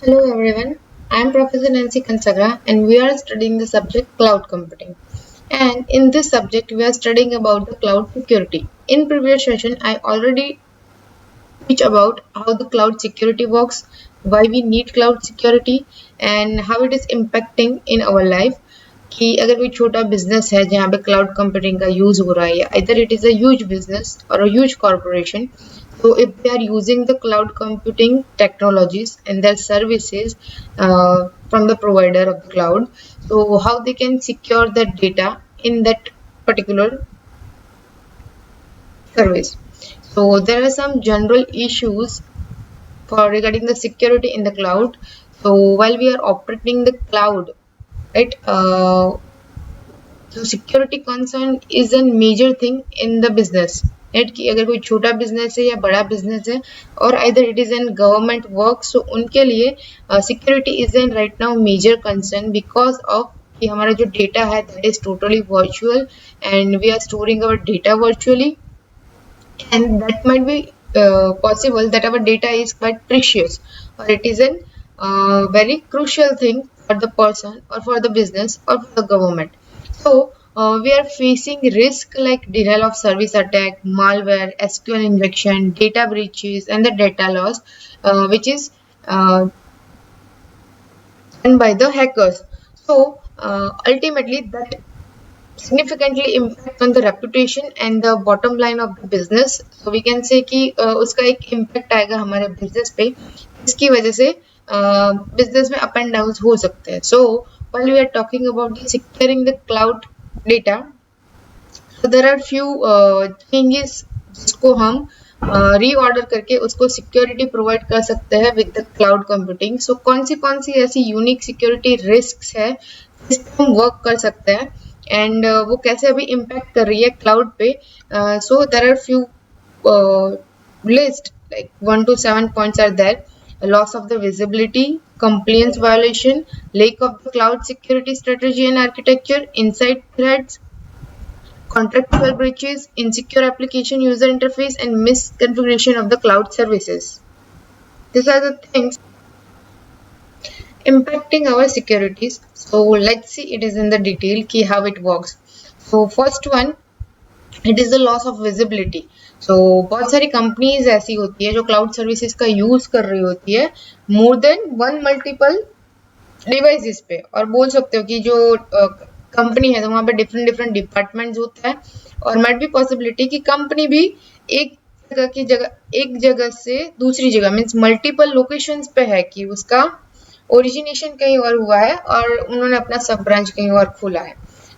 Hello everyone, I am Professor Nancy Kansagra and we are studying the subject cloud computing. And in this subject we are studying about the cloud security. In previous session I already teach about how the cloud security works, why we need cloud security and how it is impacting in our life. कि अगर कोई छोटा business है जहाँ पे cloud computing का use हो रहा है या इधर it is a huge business और a huge corporation, so if they are using the cloud computing technologies and their services from the provider of the cloud, so how they can secure that data in that particular service. So there are some general issues for regarding the security in the cloud. So while we are operating the cloud, right, so security concern is a major thing in the business, right? कि अगर कोई छोटा business है या बड़ा business है और either it is in government work, so उनके लिए security is in right now major concern because of कि हमारा जो data है that is totally virtual and we are storing our data virtually, and that might be possible that our data is quite precious or it is a very crucial thing for the person or for the business or for the government. So we are facing risk like denial of service attack, malware, SQL injection, data breaches, and the data loss, which is done by the hackers. So ultimately, that significantly impact on the reputation and the bottom line of the business. So we can say कि उसका एक impact आएगा हमारे business पे, इसकी वजह से business में up and downs हो सकते हैं. So while we are talking about the securing the cloud data, so there are few changes जिसको हम रीऑर्डर करके उसको सिक्योरिटी प्रोवाइड कर सकते हैं विद द क्लाउड कंप्यूटिंग. सो कौन सी ऐसी यूनिक सिक्योरिटी रिस्क है जिस पर हम वर्क कर सकते हैं एंड वो कैसे अभी इम्पैक्ट कर रही है क्लाउड पे. So there are few list like 1 to 7 points are there: loss of the visibility, compliance violation, lack of the cloud security strategy and architecture, inside threats, contractual breaches, insecure application user interface, and misconfiguration of the cloud services. These are the things impacting our securities. So let's see it is in the detail ki how it works. So first one, it is the loss of visibility. So बहुत सारी companies ऐसी होती है जो cloud services का use कर रही होती है more than one multiple devices पे, और बोल सकते हो कि जो कंपनी है तो वहाँ पे डिफरेंट डिफरेंट डिपार्टमेंट्स होता है और माइट बी पॉसिबिलिटी कि कंपनी भी एक जगह से दूसरी जगह मीन्स मल्टीपल लोकेशंस पे है कि उसका ओरिजिनेशन कहीं और हुआ है और उन्होंने अपना सब ब्रांच कहीं और खोला है.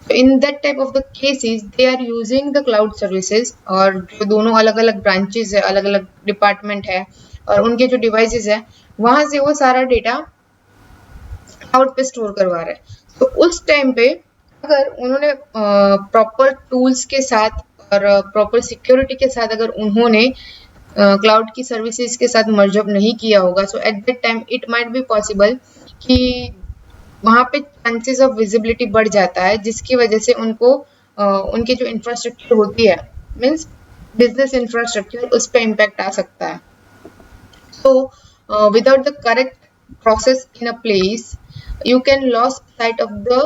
So in that type of the cases they are using the cloud services, और जो दोनों अलग अलग ब्रांचेस है, अलग अलग डिपार्टमेंट है और उनके जो डिवाइसेस है वहां से वो सारा डेटा क्लाउड पे स्टोर करवा रहे हैं. तो उस टाइम पे अगर उन्होंने प्रॉपर टूल्स के साथ और प्रॉपर सिक्योरिटी के साथ अगर उन्होंने क्लाउड की सर्विसेज के साथ मर्ज अप नहीं किया होगा, so at that time it might be possible कि वहाँ पे चांसेस ऑफ विजिबिलिटी बढ़ जाता है जिसकी वजह से उनको उनके जो इंफ्रास्ट्रक्चर होती है मीन्स बिजनेस इंफ्रास्ट्रक्चर उस पर इम्पैक्ट आ सकता है. So without the correct process in a place, you can lose sight of the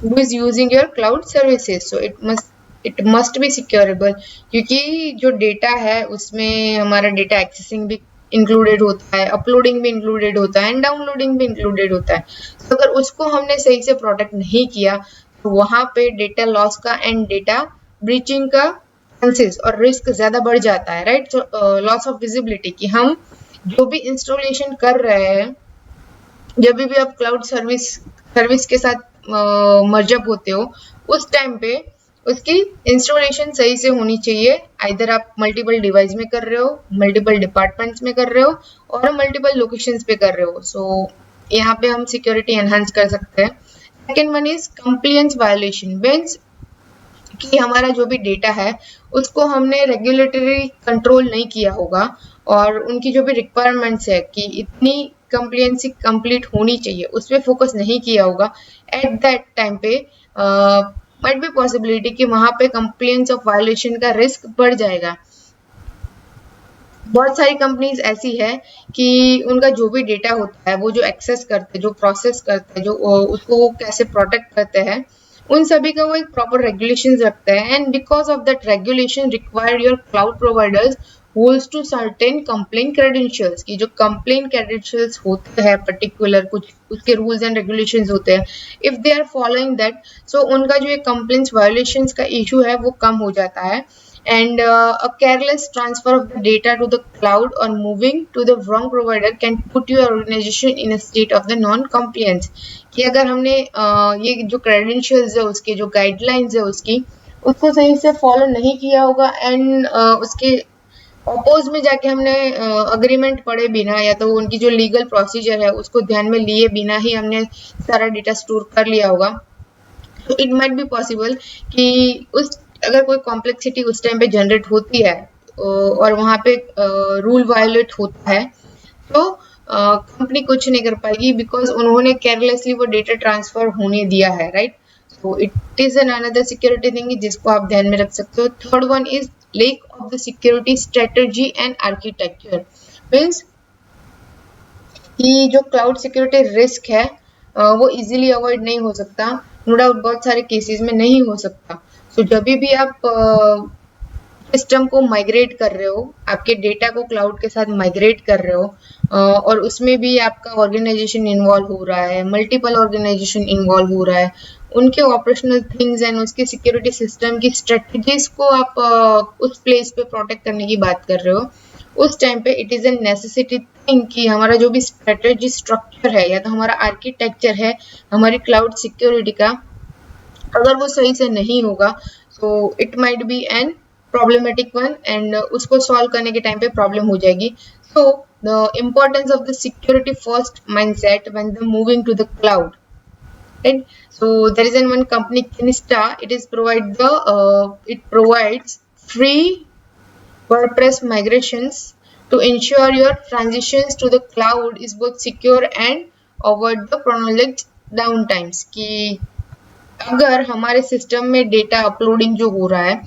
who is using your cloud services. So it must be secureable, क्योंकि जो डेटा है उसमें हमारा डेटा एक्सेसिंग भी इंक्लूडेड होता है, अपलोडिंग भी इंक्लूडेड होता है एंड डाउनलोडिंग भी इंक्लूडेड होता है. तो अगर उसको हमने सही से प्रोटेक्ट नहीं किया तो वहां पे डेटा लॉस का एंड डेटा ब्रीचिंग का चांसेस और रिस्क ज्यादा बढ़ जाता है, राइट. लॉस ऑफ विजिबिलिटी कि हम जो भी इंस्टॉलेशन कर रहे हैं, जब भी आप क्लाउड सर्विस के साथ मर्जअप होते हो उस टाइम पे उसकी इंस्टॉलेशन सही से होनी चाहिए. आइदर आप मल्टीपल डिवाइस में कर रहे हो, मल्टीपल डिपार्टमेंट्स में कर रहे हो और मल्टीपल लोकेशंस पे कर रहे हो. सो यहाँ पे हम सिक्योरिटी एनहांस कर सकते हैं. Second one is compliance violation, means कि हमारा जो भी डेटा है उसको हमने रेगुलेटरी कंट्रोल नहीं किया होगा और उनकी जो भी रिक्वायरमेंट्स है कि इतनी कंप्लायंसी कंप्लीट होनी चाहिए उस पर फोकस नहीं किया होगा. एट दैट टाइम पे माइट बी पॉसिबिलिटी कि वहां पे कंप्लायंस ऑफ वायलेशन का रिस्क बढ़ जाएगा. बहुत सारी कंपनीज ऐसी है कि उनका जो भी डेटा होता है, वो जो एक्सेस करते हैं, जो प्रोसेस करते हैं, जो उसको वो कैसे प्रोटेक्ट करते हैं, उन सभी का वो एक प्रॉपर रेगुलेशंस रखते हैं। And because of that regulation required your cloud providers holds to certain complaint credentials, की जो कंप्लेंट क्रेडेंशियल्स होते हैं पर्टिकुलर, कुछ उसके रूल्स एंड रेगुलेशंस होते हैं, if they are following that, so उनका जो ये कंप्लेंट्स वायोलेशंस का इशू है वो कम हो जाता है। And a careless transfer of the data to the cloud or moving to the wrong provider can put your organization in a state of the non-compliance, कि अगर हमने ये जो credentials है उसके, जो guidelines है उसको सही से follow नहीं किया होगा, and उसके अपोज में जाके हमने अग्रीमेंट पढ़े बिना, या तो उनकी जो लीगल प्रोसीजर है उसको ध्यान में लिए बिना ही हमने सारा डेटा स्टोर कर लिया होगा, तो इट माइट बी पॉसिबल कि उस अगर कोई कॉम्प्लेक्सिटी उस टाइम पे जनरेट होती है और वहाँ पे रूल वायोलेट होता है, तो कंपनी कुछ नहीं कर पाएगी, बिकॉज उन्होंने केयरलेसली वो डेटा ट्रांसफर होने दिया है, right. So it is an another security thing जिसको आप ध्यान में रख सकते हो। Third one is lack of the security strategy and architecture, means कि जो क्लाउड सिक्योरिटी रिस्क है वो इजीली अवॉइड नहीं हो सकता, नो डाउट बहुत सारे केसेस में नहीं हो सकता। सो जब भी आप सिस्टम को माइग्रेट कर रहे हो, आपके डेटा को क्लाउड के साथ माइग्रेट कर रहे हो और उसमें भी आपका ऑर्गेनाइजेशन इन्वॉल्व हो रहा है, मल्टीपल ऑर्गेनाइजेशन इन्वॉल्व हो रहा है, उनके ऑपरेशनल थिंग्स एंड उसके सिक्योरिटी सिस्टम की स्ट्रेटजीज को आप उस प्लेस पे प्रोटेक्ट करने की बात कर रहे हो, उस टाइम पे it is a necessity thing कि हमारा जो भी स्ट्रेटजी स्ट्रक्चर है या तो हमारा आर्किटेक्चर है हमारी क्लाउड सिक्योरिटी का, अगर वो सही से नहीं होगा तो it might be an problematic one, and उसको सॉल्व करने के टाइम पे प्रॉब्लम हो जाएगी। So the importance of the security first mindset when the moving to the cloud, right? So there is one company, Kinista. It provides free WordPress migrations to ensure your transitions to the cloud is both secure and avoid the prolonged downtimes। कि अगर हमारे system में data uploading जो हो रहा है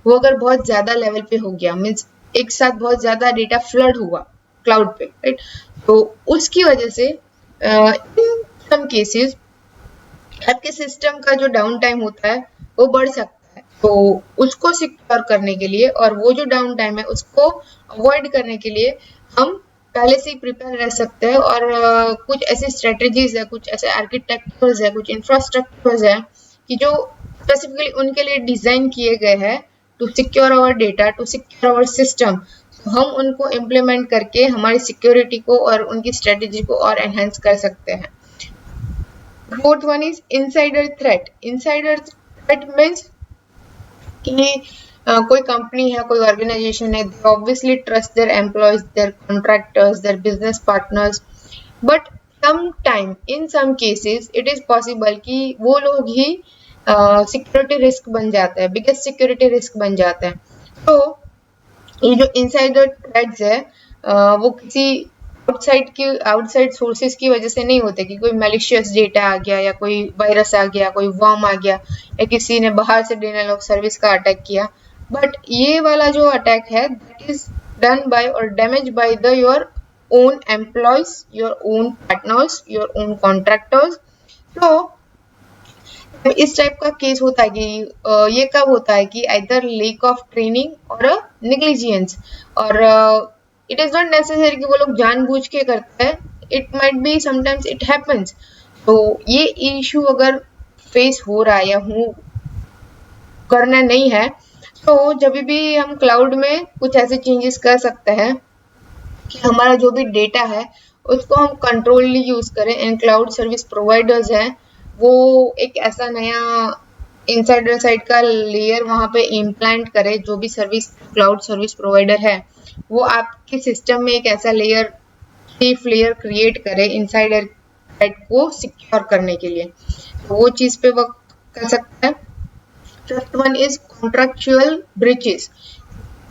वो अगर बहुत ज्यादा लेवल पे हो गया, मीन्स एक साथ बहुत ज्यादा डेटा फ्लड हुआ क्लाउड पे, राइट, तो उसकी वजह से इन सम केसेस आपके सिस्टम का जो डाउन टाइम होता है वो बढ़ सकता है। तो उसको सिक्योर करने के लिए और वो जो डाउन टाइम है उसको अवॉइड करने के लिए हम पहले से ही प्रिपेयर रह सकते हैं, और कुछ ऐसे स्ट्रेटजीज है, कुछ ऐसे आर्किटेक्चर्स है, कुछ इंफ्रास्ट्रक्चर्स है कि जो स्पेसिफिकली उनके लिए डिजाइन किए गए हैं to secure our data, to secure our system. हम उनको इम्प्लीमेंट करके हमारी सिक्योरिटी को और उनकी स्ट्रेटेजी को और एनहेंस कर सकते हैं। Fourth one is insider threat. Insider threat means कि कोई कंपनी है, कोई ऑर्गेनाइजेशन है, they obviously trust their employees, their contractors, their business partners, but sometime in some cases it is possible कि वो लोग ही सिक्योरिटी रिस्क बन जाता है, बिगेस्ट सिक्योरिटी रिस्क बन जाता है। तो ये जो इनसाइडर थ्रेट्स है वो किसी आउटसाइड सोर्सेज की वजह से नहीं होते कि कोई मैलिशियस डेटा आ गया या कोई वायरस आ गया, कोई वर्म आ गया, या किसी ने बाहर से डिनायल ऑफ सर्विस का अटैक किया, बट ये वाला जो अटैक है दैट इज डन बाय और damage by the your own employees, your own partners, your own contractors. तो इस टाइप का केस होता है कि ये कब होता है कि आइदर लेक ऑफ ट्रेनिंग और नेग्लिजेंस, और इट इज नॉट नेसेसरी कि वो लोग जानबूझ के करते हैं, it might be sometimes it happens. तो ये इशू अगर फेस हो रहा है या करना नहीं है, तो जब भी हम क्लाउड में कुछ ऐसे चेंजेस कर सकते हैं कि हमारा जो भी डेटा है उसको हम कंट्रोलली यूज करें, एंड क्लाउड सर्विस प्रोवाइडर्स हैं वो एक ऐसा नया इनसाइडर साइड का लेयर वहां पे इम्प्लांट करे, जो भी सर्विस क्लाउड सर्विस प्रोवाइडर है वो आपके सिस्टम में एक ऐसा लेयर, सेफ लेयर क्रिएट करे इनसाइडर साइड को सिक्योर करने के लिए, तो वो चीज पे वर्क कर सकता है। First one is contractual breaches.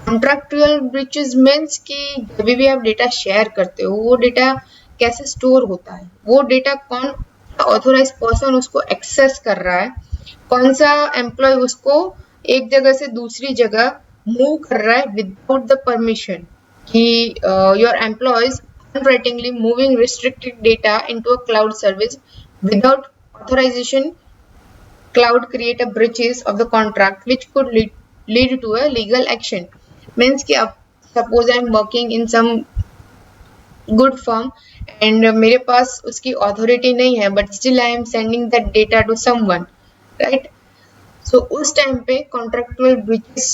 Contractual breaches means कि जब भी आप डेटा शेयर करते हो वो डेटा कैसे स्टोर होता है, वो डेटा कौन ऑथोराइज पर्सन उसको एक्सेस कर रहा है, कौन सा एम्प्लॉय उसको एक जगह से दूसरी जगह मूव कर रहा है विदाउट द परमिशन, कि your employees unwittingly moving restricted data into a cloud service without authorization. Cloud create a breaches of the contract which could lead to a legal action. Means कि अब suppose I am working in some good firm and मेरे पास उसकी authority नहीं है but still I am sending that data to someone, right? So उस time पे contractual breaches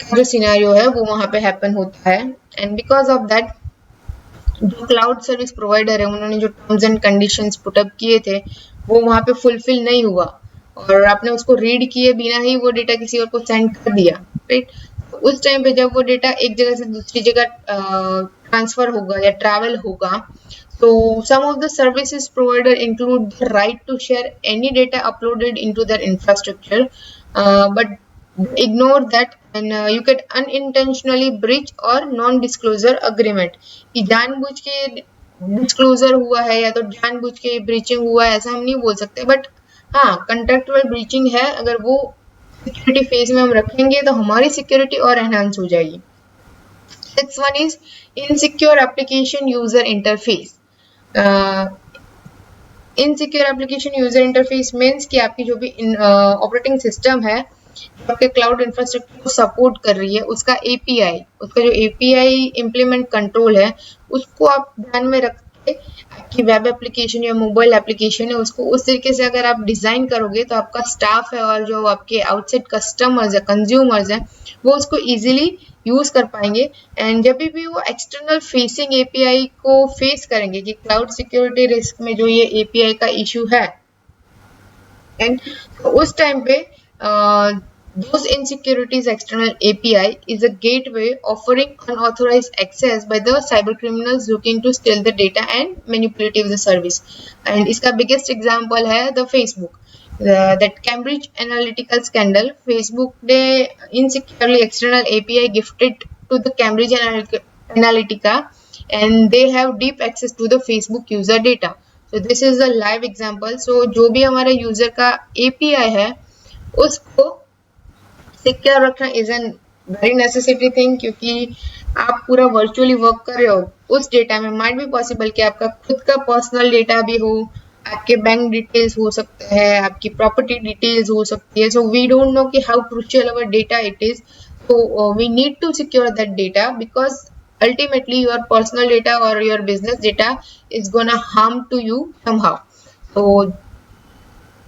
का जो सिनेरियो है वो वहाँ पे happen होता है and because of that जो क्लाउड सर्विस प्रोवाइडर है उन्होंने जो टर्म्स एंड कंडीशंस पुटअप किए थे वो वहाँ पे फुलफिल नहीं हुआ और आपने उसको रीड किए बिना ही वो डेटा किसी और को सेंड कर दिया, राइट? उस टाइम पे जब वो डेटा एक जगह से दूसरी जगह ट्रांसफर होगा या ट्रैवल होगा तो some of the services provider include the right to share any data uploaded into their infrastructure, but ignore that and you can unintentionally breach or non-disclosure agreement कि जानबूझ के डिस्क्लोजर हुआ है या तो जानबूझ के ब्रीचिंग हुआ है ऐसा हम नहीं बोल सकते, बट हाँ कंट्रैक्चुअल ब्रीचिंग है अगर वो सिक्योरिटी फेज में हम रखेंगे तो हमारी सिक्योरिटी और एनहांस हो जाएगी. Next one is insecure application user interface. Insecure application user interface means कि आपकी जो भी ऑपरेटिंग सिस्टम है जो आपके क्लाउड इंफ्रास्ट्रक्चर को सपोर्ट कर रही है उसका एपीआई, उसका जो एपीआई इम्प्लीमेंट कंट्रोल है उसको आप ध्यान में रख के आपकी वेब एप्लीकेशन या मोबाइल एप्लीकेशन है उसको उस तरीके से अगर आप डिजाइन करोगे तो आपका स्टाफ है और जो आपके आउटसाइड कस्टमर्स है कंज्यूमर्स हैं वो उसको इजीली यूज कर पाएंगे एंड जब भी वो एक्सटर्नल फेसिंग एपीआई को फेस करेंगे कि क्लाउड सिक्योरिटी रिस्क में जो ये एपीआई का इशू है एंड उस टाइम पे those insecurities external API is a gateway offering unauthorized access by the cyber criminals looking to steal the data and manipulate the service. And इसका biggest example है the Facebook. That Cambridge Analytica scandal. Facebook ने insecurely external API gifted to the Cambridge Analytica and they have deep access to the Facebook user data. So this is a live example. So जो भी हमारे user का API है उसको secure रखना is an very necessary thing क्योंकि आप पूरा वर्चुअली वर्क कर रहे हो उस डेटा में माइट बी पॉसिबल कि आपका खुद का पर्सनल डेटा भी हो, आपके बैंक डिटेल्स हो सकते हैं, आपकी प्रॉपर्टी डिटेल्स हो सकती है. सो वी डोंट नो कि how crucial our data it is. So we need to secure that data because ultimately your personal data or your business data is gonna harm to you somehow. So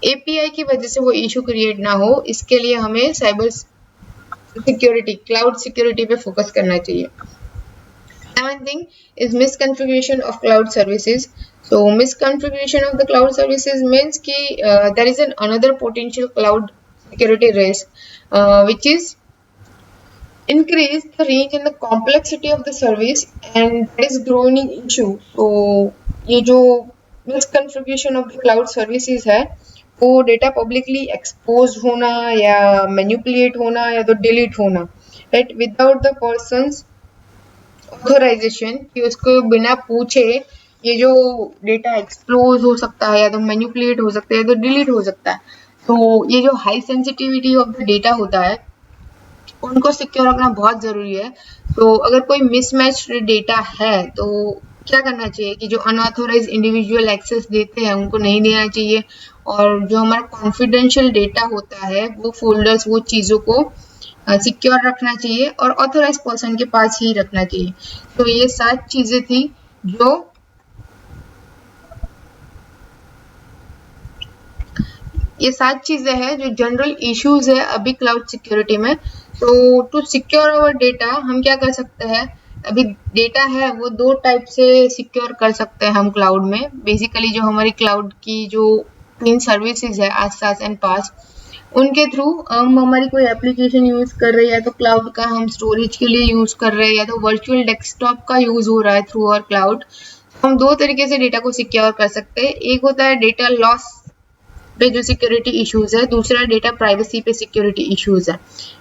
API की वजह से वो issue create ना हो इसके लिए हमें cyber security cloud security पे फोकस करना चाहिए. Seventh thing is misconfiguration of cloud services. So misconfiguration of the cloud services means कि there is another potential cloud security risk which is increase the range and the complexity of the service and that is growing issue. So ये जो misconfiguration of the cloud services है वो data publicly expose होना या manipulate होना या तो delete होना, right, without the person's authorization कि उसको बिना पूछे ये जो डेटा एक्सपोज हो सकता है या तो मैनिपुलेट हो सकता है या तो डिलीट हो सकता है. तो ये जो high sensitivity of the data होता है उनको सिक्योर रखना बहुत जरूरी है. तो अगर कोई मिसमैच डेटा है तो क्या करना चाहिए कि जो अनऑथोराइज इंडिविजुअल एक्सेस देते हैं उनको नहीं देना चाहिए और जो हमारा कॉन्फिडेंशियल डेटा होता है वो फोल्डर्स वो चीज़ों को सिक्योर रखना चाहिए और ऑथोराइज पर्सन के पास ही रखना चाहिए. तो ये 7 चीज़ें थी जो हैं जो जनरल इश्यूज है अभी क्लाउड सिक्योरिटी में. तो टू सिक्योर अवर डेटा हम क्या कर सकते हैं, अभी डेटा है वो 2 टाइप से सिक्योर कर सकते हैं हम क्लाउड में. बेसिकली जो हमारी क्लाउड की जो 3 सर्विसेज है आसास एंड पास उनके थ्रू हम हमारी कोई एप्लीकेशन यूज कर रहे हैं तो क्लाउड का हम स्टोरेज के लिए यूज कर रहे हैं या तो वर्चुअल डेस्कटॉप का यूज हो रहा है थ्रू और क्लाउड. हम 2 तरीके से डेटा को सिक्योर कर सकते हैं. एक होता है डेटा लॉस पे जो सिक्योरिटी इश्यूज है, दूसरा डेटा प्राइवेसी पे सिक्योरिटी इश्यूज है.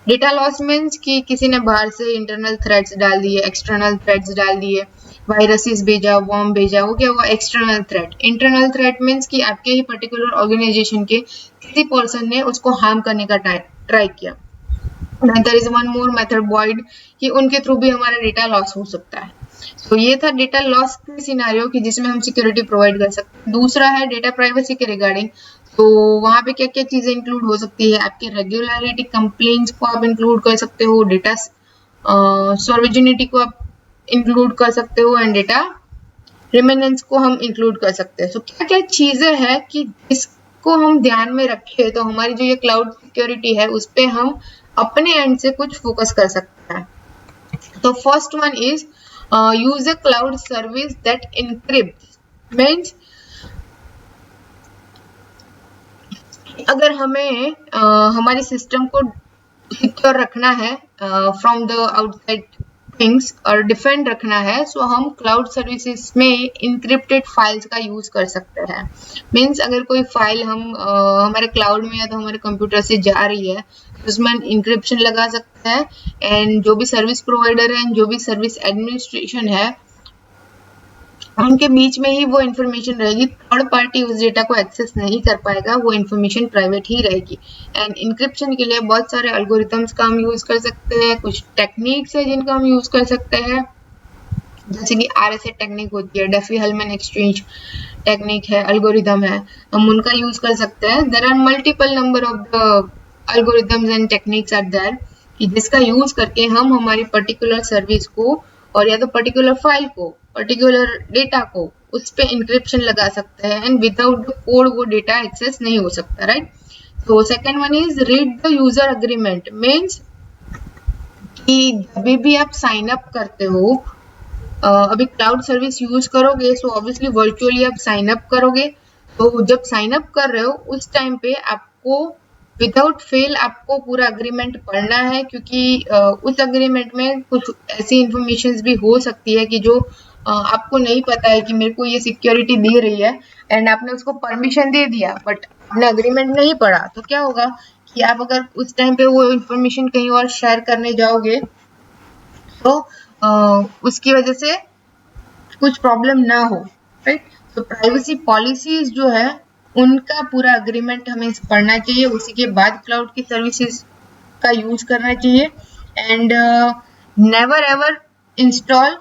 डेटा लॉस मीन्स कि किसी ने बाहर से इंटरनल थ्रेड्स डाल दिए, एक्सटर्नल थ्रेड्स डाल दिए, वायरसेस भेजा, वॉर्म भेजा, वो क्या हुआ external threat. Internal threat means कि आपके ही पर्टिकुलर ऑर्गेनाइजेशन के किसी पर्सन ने उसको हार्म करने का ट्राई किया. There is one more method void, कि उनके थ्रू भी हमारा डेटा लॉस हो सकता है। तो ये था डेटा लॉस के सिनेरियो कि जिसमें हम सिक्योरिटी प्रोवाइड कर सकते हैं। दूसरा है डेटा प्राइवेसी के रिगार्डिंग, तो वहां पे क्या क्या चीजें इंक्लूड हो सकती है, आपके रेगुलरिटी कंप्लेंट्स को आप इंक्लूड कर सकते हो, डेटा सॉर्विजिनिटी को आप इंक्लूड कर सकते हो, एंड डेटा रिमेनेंस को हम इंक्लूड कर सकते हैं। तो क्या क्या चीजें हैं कि इसको हम ध्यान में रखें तो हमारी जो ये क्लाउड सिक्योरिटी है उस पर हम अपने एंड से कुछ फोकस कर सकते हैं। तो first one is use a cloud service that encrypt. Means अगर हमें हमारे सिस्टम को सिक्योर रखना है फ्रॉम द आउटसाइड थिंग्स और डिफेंड रखना है, सो हम क्लाउड सर्विसेज में इंक्रिप्टेड फाइल्स का यूज कर सकते हैं। मीन्स अगर कोई फाइल हम हमारे क्लाउड में या तो हमारे कंप्यूटर से जा रही है तो उसमें इंक्रिप्शन लगा सकते हैं, एंड जो भी सर्विस प्रोवाइडर है, जो भी सर्विस एडमिनिस्ट्रेशन है, उनके बीच में ही वो इन्फॉर्मेशन रहेगी। थर्ड पार्टी उस डेटा को एक्सेस नहीं कर पाएगा, वो इन्फॉर्मेशन प्राइवेट ही रहेगी। एंड इंक्रिप्शन के लिए बहुत सारे एल्गोरिथम्स का हम यूज कर सकते हैं, कुछ टेक्निक्स है जिनका हम यूज कर सकते हैं, जैसे कि RSA टेक्निक होती है, डेफी-हेलमैन एक्सचेंज टेक्निक है, एल्गोरिथम है, हम उनका यूज कर सकते हैं। There are multiple number of the algorithms and techniques are there, कि जिसका यूज करके हम हमारी पर्टिकुलर सर्विस को और या तो पर्टिकुलर फाइल को, पर्टिकुलर डेटा को उस पे इंक्रिप्शन लगा सकते हैं, एंड विदाउट द कोड वो डेटा एक्सेस नहीं हो सकता, राइट। तो second one is read the user agreement. Means कि जब भी आप साइन अप करते हो, अभी क्लाउड सर्विस यूज करोगे सो ऑब्वियसली वर्चुअली आप साइन अप करोगे, तो जब साइन अप कर रहे हो उस टाइम पे आपको विदाउट फेल आपको पूरा अग्रीमेंट पढ़ना है, क्योंकि उस अग्रीमेंट में कुछ ऐसी इंफॉर्मेशन भी हो सकती है कि जो आपको नहीं पता है कि मेरे को ये सिक्योरिटी दे रही है, एंड आपने उसको परमिशन दे दिया बट आपने अग्रीमेंट नहीं पढ़ा, तो क्या होगा कि आप अगर उस टाइम पे वो इंफॉर्मेशन कहीं और शेयर करने जाओगे तो उसकी वजह से कुछ प्रॉब्लम ना हो, राइट। तो प्राइवेसी पॉलिसीज जो है उनका पूरा एग्रीमेंट हमें पढ़ना चाहिए, उसी के बाद क्लाउड की सर्विसेज का यूज करना चाहिए। And never ever install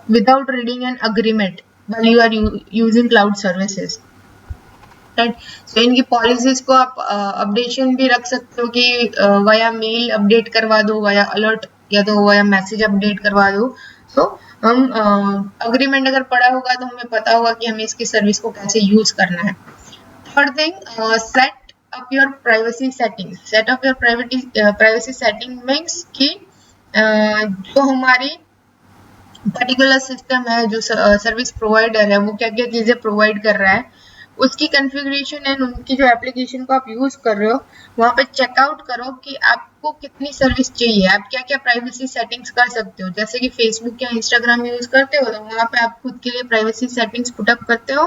without reading an agreement while you are using cloud services, right. So इनकी पॉलिसीज को आप अपडेशन भी रख सकते हो कि वाया मेल अपडेट करवा दो, वाया अलर्ट या तो वाया मैसेज अपडेट करवा दो। सो हम अग्रीमेंट अगर पढ़ा होगा तो हमें पता होगा कि हमें इसकी सर्विस को कैसे यूज करना है। Third thing, set up your privacy setting. Set up your privacy setting means कि जो हमारी पर्टिकुलर सिस्टम है, जो सर्विस प्रोवाइडर है, वो क्या क्या चीजें प्रोवाइड कर रहा है, उसकी कॉन्फ़िगरेशन एंड उनकी जो एप्लीकेशन को आप यूज कर रहे हो वहां पे चेकआउट करो कि आपको कितनी सर्विस चाहिए, आप क्या क्या प्राइवेसी सेटिंग्स कर सकते हो। जैसे कि फेसबुक या इंस्टाग्राम यूज करते हो तो वहां पे आप खुद के लिए प्राइवेसी सेटिंग्स पुटअप करते हो।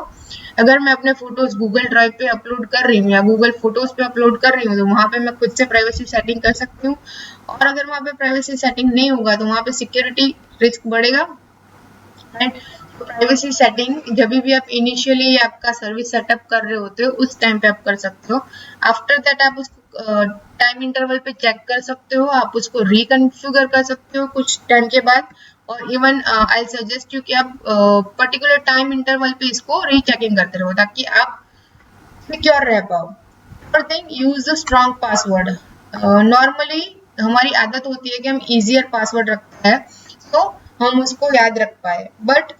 अगर मैं अपने फोटोज गूगल ड्राइव पे अपलोड कर रही हूँ या गूगल फोटोज पे अपलोड कर रही हूँ तो वहां पे मैं खुद से प्राइवेसी सेटिंग कर सकती हूँ। और अगर वहां पे प्राइवेसी सेटिंग नहीं होगा तो वहां पे सिक्योरिटी रिस्क बढ़ेगा, राइट। प्राइवेसी सेटिंग जब भी आप इनिशियली आपका सर्विस सेटअप कर रहे होते हो उस टाइम पे आप कर सकते हो। आफ्टर दैट आप उसको टाइम इंटरवल पे चेक कर सकते हो, आप उसको रिकॉन्फ़िगर कर सकते हो कुछ टाइम के बाद, और इवन आई सजेस्ट यू कि आप पर्टिकुलर टाइम इंटरवल पे इसको रीचेकिंग करते रहो ताकि आप सिक्योर रह पाओ। Third thing, use the strong password. Normally हमारी आदत होती है कि हम इजियर पासवर्ड रखते हैं तो हम उसको याद रख पाए, बट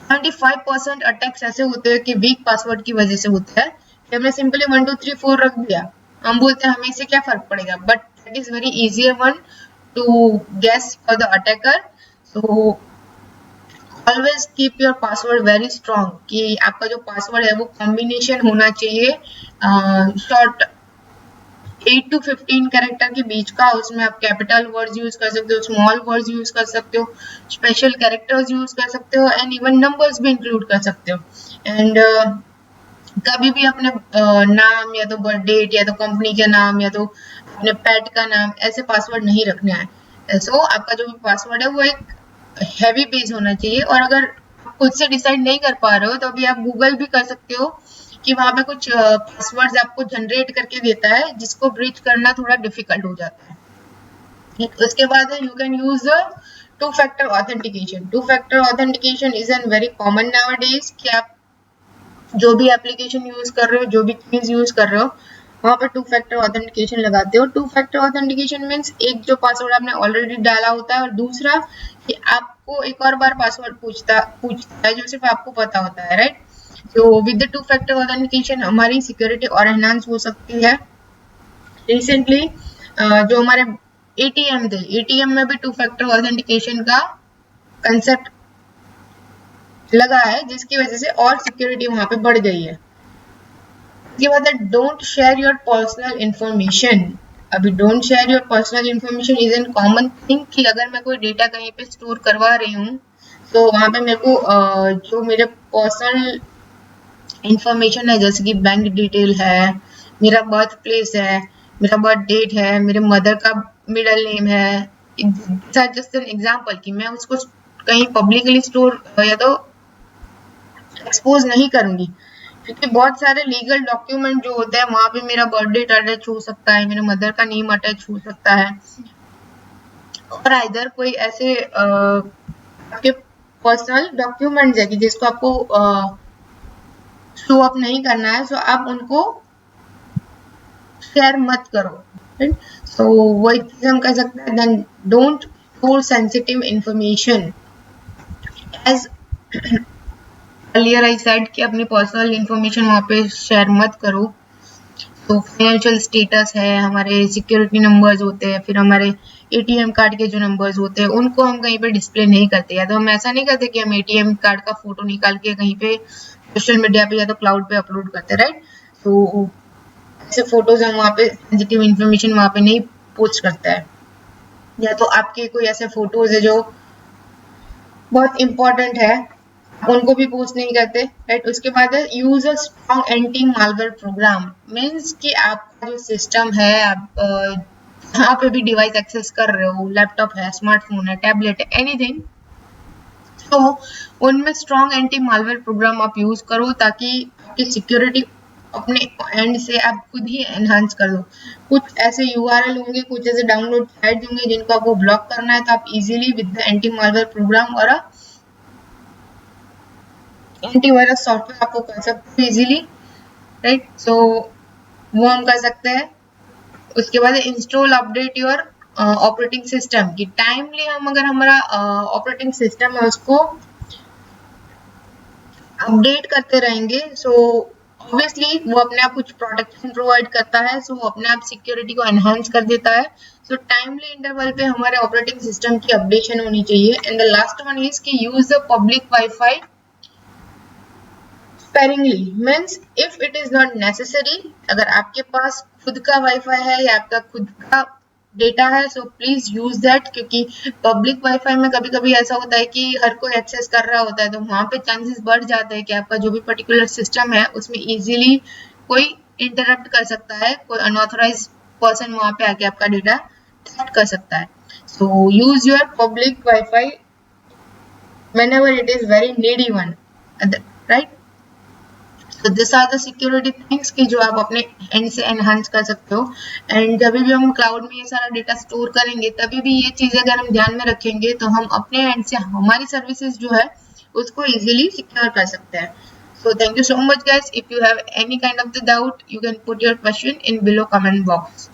75% अटैक्स ऐसे होते हैं कि वीक पासवर्ड की वजह से होते हैं कि हमने सिंपली 1 2 3 4 रख दिया, हम बोलते हैं हमें इससे क्या फर्क पड़ेगा, but that is very easier one to guess for the attacker. So always keep your password very strong, कि आपका जो पासवर्ड है वो कॉम्बिनेशन होना चाहिए शॉर्ट 8 to 15 कैरेक्टर के बीच का। उसमें आप कैपिटल वर्ड्स यूज कर सकते हो, स्मॉल वर्ड्स यूज कर सकते हो, स्पेशल कैरेक्टर्स यूज कर सकते हो, एंड इवन नंबर्स भी इंक्लूड कर सकते हो। एंड कभी भी अपने नाम या तो बर्थ डेट या तो कंपनी का नाम या तो अपने पेट का नाम ऐसे पासवर्ड नहीं रखना है। सो आपका जो भी पासवर्ड है वो एक हैवी बेस होना चाहिए। और अगर खुद से डिसाइड नहीं कर पा रहे हो तो अभी आप गूगल भी कर सकते हो कि वहां पे कुछ पासवर्ड्स आपको जनरेट करके देता है जिसको ब्रीच करना थोड़ा डिफिकल्ट हो जाता है। उसके बाद है you can use two factor authentication. Two factor authentication is an very common nowadays कि आप जो भी एप्लीकेशन यूज कर रहे हो, जो भी चीज यूज कर रहे हो, वहां पर टू फैक्टर ऑथेंटिकेशन लगाते हो। टू फैक्टर ऑथेंटिकेशन मीन्स एक जो पासवर्ड आपने ऑलरेडी डाला होता है और दूसरा कि आपको एक और बार पासवर्ड पूछता है जो सिर्फ आपको पता होता है, राइट। तो with the two factor authentication हमारी सिक्योरिटी और एनहांस हो सकती है। रिसेंटली जो हमारे एटीएम थे, एटीएम में भी टू फैक्टर ऑथेंटिकेशन का कंसेप्ट लगा है जिसकी वजह से और सिक्योरिटी वहां पे बढ़ गई है। इसके बाद don't share your personal information. अभी don't share your personal information is an common thing कि अगर मैं कोई डेटा कहीं पे स्टोर करवा रही हूँ तो वहां पे मेरे को जो मेरे पर्सनल इंफॉर्मेशन है जैसे कि बैंक डिटेल है, मेरा बर्थ प्लेस है, मेरा बर्थ डेट है, मेरे मदर का मिडल नेम है, जस्ट एन एग्जाम्पल कि मैं उसको कहीं पब्लिकली स्टोर या तो एक्सपोज नहीं करूंगी, क्योंकि बहुत सारे लीगल डॉक्यूमेंट जो होते हैं वहां पे मेरा बर्थ डेट अटैच हो सकता है, मेरे मदर का नेम अटैच हो सकता है, और इधर कोई ऐसे आपके पर्सनल डॉक्यूमेंट्स है कि जिसको आपको शो अप नहीं करना है, सो आप उनको शेयर मत करो। सो वही चीज हम कह सकते हैं, then don't store sensitive information. As earlier I said कि अपनी पर्सनल इंफॉर्मेशन वहाँ पे शेयर मत करो। तो फाइनेंशियल स्टेटस है, हमारे सिक्योरिटी नंबर्स होते हैं, फिर हमारे एटीएम कार्ड के जो नंबर्स होते हैं उनको हम कहीं पे डिस्प्ले नहीं करते। या तो हम ऐसा नहीं करते कि हम एटीएम कार्ड का फोटो निकाल के कहीं पे सोशल मीडिया पे या तो क्लाउड पे अपलोड करते, राइट। तो ऐसे फोटोज हम वहाँ पे सेंसिटिव इंफॉर्मेशन वहाँ पे नहीं पोस्ट करता है। या तो आपके कोई ऐसे फोटोज है जो बहुत इंपॉर्टेंट है, उनको भी पोस्ट नहीं करते, राइट। उसके बाद use a strong anti malware program. Means कि आपका जो सिस्टम है, आप जहाँ पे भी डिवाइस एक्सेस कर रहे हो, लैपटॉप है, स्मार्टफोन है, टैबलेट है, एनीथिंग, तो उनमें स्ट्रॉन्ग एंटी मालवेयर प्रोग्राम आप यूज करो ताकि आपकी सिक्योरिटी अपने एंड से आप खुद ही एनहांस कर लो। कुछ ऐसे यूआरएल होंगे, कुछ ऐसे डाउनलोड साइट्स होंगे जिनको आपको ब्लॉक करना है, तो आप easily with the anti malware program और एंटीवायरस सॉफ्टवेयर आपको कर सकते हैं इजीली, राइट। सो वो हम कर सकते हैं। उसके बाद install update your operating system की टाइमली हम अगर हमारा ऑपरेटिंग सिस्टम है उसको अपडेट करते रहेंगे, सो ऑब्वियसली वो अपने आप कुछ प्रोटेक्शन प्रोवाइड करता है, सो वो अपने आप सिक्योरिटी को एनहांस कर देता है। सो टाइमली इंटरवल पे हमारे ऑपरेटिंग सिस्टम की अपडेशन होनी चाहिए। And the last one is कि use the public wifi sparingly, means if it is not necessary। अगर आपके पास खुद का वाईफाई है या आपका खुद का डेटा है, सो प्लीज यूज दैट, क्योंकि पब्लिक वाईफाई में कभी कभी ऐसा होता है कि हर कोई एक्सेस कर रहा होता है, तो वहां पे चांसेस बढ़ जाते हैं कि आपका जो भी पर्टिकुलर सिस्टम है उसमें इजीली कोई इंटरप्ट कर सकता है, कोई अनऑथराइज पर्सन वहां पे आके आपका डेटा थेफ्ट कर सकता है। So use your public wifi whenever it is very needy one, right। तो this are the security things कि जो आप अपने एंड से एनहांस कर सकते हो। एंड जब भी हम क्लाउड में ये सारा डेटा स्टोर करेंगे तभी भी ये चीजें अगर हम ध्यान में रखेंगे तो हम अपने एंड से हमारी सर्विसेज जो है उसको इजीली सिक्योर कर सकते हैं। So thank you so much guys. If you have any kind of the doubt, you can put your question in below comment box.